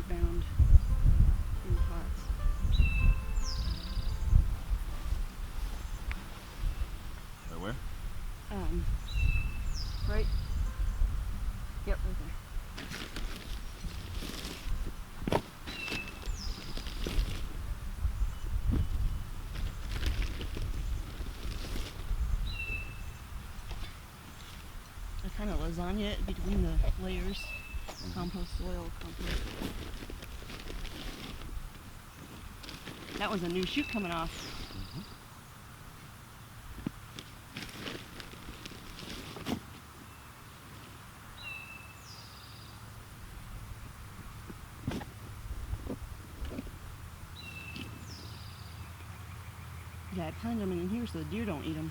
root bound in pots. Right where? Right? Yep, right there. I kind of lasagna it between the layers. Compost soil, compost. That was a new shoot coming off. Yeah, I planted them in here so the deer don't eat them.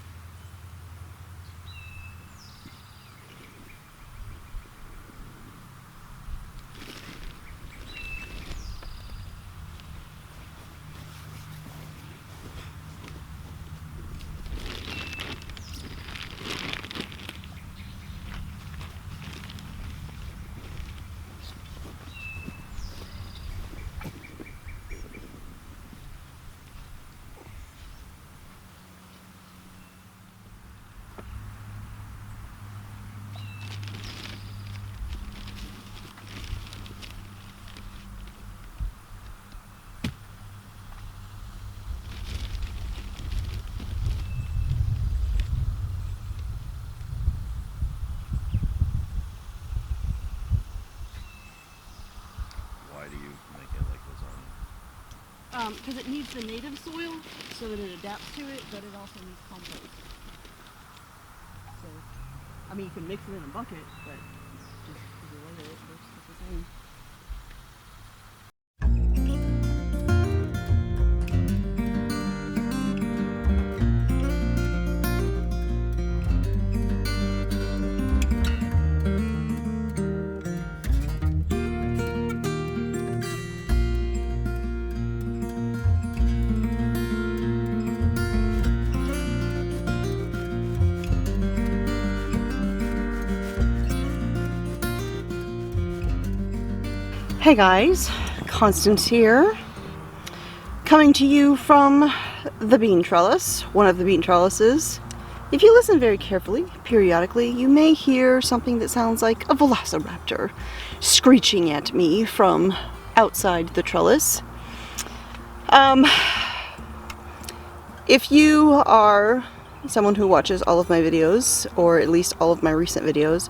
Why do you make it like lasagna? Because it needs the native soil so that it adapts to it, but it also needs compost. So, I mean, you can mix it in a bucket, but just the way that it works is the same. Hey guys, Constance here, coming to you from the bean trellis, one of the bean trellises. If you listen very carefully, periodically, you may hear something that sounds like a velociraptor screeching at me from outside the trellis. If you are someone who watches all of my videos, or at least all of my recent videos,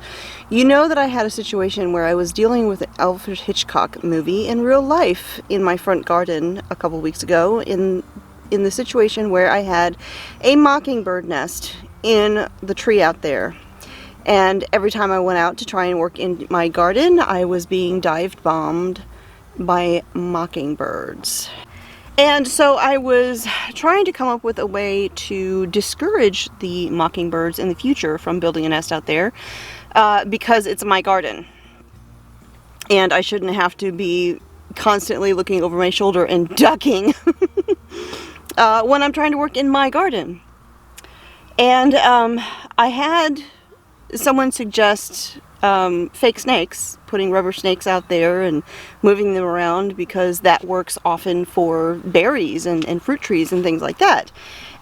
you know that I had a situation where I was dealing with an Alfred Hitchcock movie in real life in my front garden a couple weeks ago, in the situation where I had a mockingbird nest in the tree out there. And every time I went out to try and work in my garden, I was being dive bombed by mockingbirds. And so I was trying to come up with a way to discourage the mockingbirds in the future from building a nest out there, because it's my garden. And I shouldn't have to be constantly looking over my shoulder and ducking when I'm trying to work in my garden. And I had someone suggest fake snakes, putting rubber snakes out there and moving them around, because that works often for berries and fruit trees and things like that.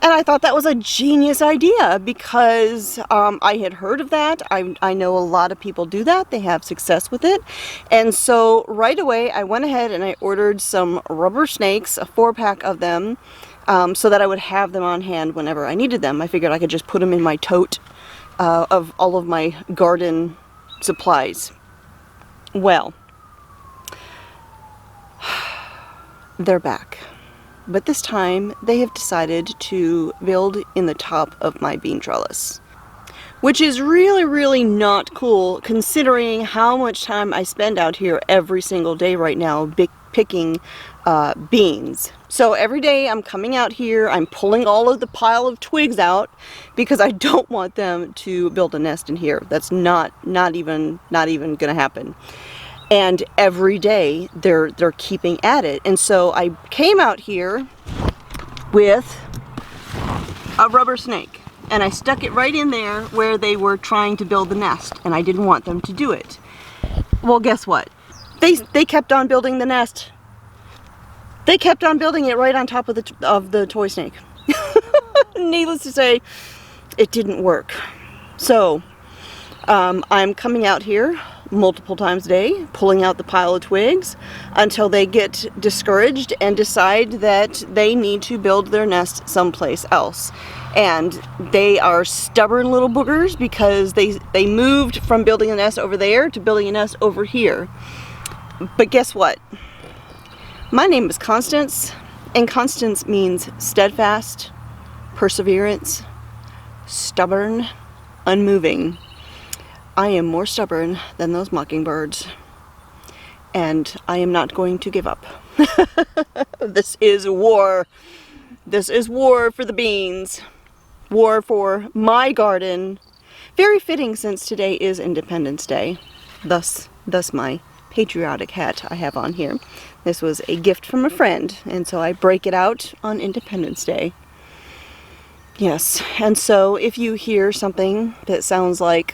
And I thought that was a genius idea, because I had heard of that. I know a lot of people do that. They have success with it. And so right away I went ahead and I ordered some rubber snakes, a 4-pack of them, so that I would have them on hand whenever I needed them. I figured I could just put them in my tote of all of my garden supplies. Well, they're back. But this time they have decided to build in the top of my bean trellis, which is really, really not cool, considering how much time I spend out here every single day right now picking beans. So every day I'm coming out here, I'm pulling all of the pile of twigs out because I don't want them to build a nest in here. That's not even gonna happen. And every day they're keeping at it. And so I came out here with a rubber snake and I stuck it right in there where they were trying to build the nest, and I didn't want them to do it. Well, guess what? They kept on building the nest. They kept on building it right on top of the toy snake. Needless to say, it didn't work. So I'm coming out here multiple times a day, pulling out the pile of twigs until they get discouraged and decide that they need to build their nest someplace else. And they are stubborn little boogers because they moved from building a nest over there to building a nest over here. But guess what? My name is Constance, and Constance means steadfast, perseverance, stubborn, unmoving. I am more stubborn than those mockingbirds, and I am not going to give up. This is war. This is war for the beans. War for my garden. Very fitting since today is Independence Day. Thus my patriotic hat I have on here. This was a gift from a friend, and so I break it out on Independence Day. Yes, and so if you hear something that sounds like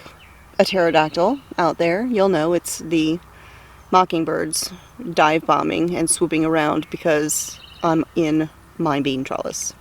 a pterodactyl out there, you'll know it's the mockingbirds dive bombing and swooping around because I'm in my bean trellis.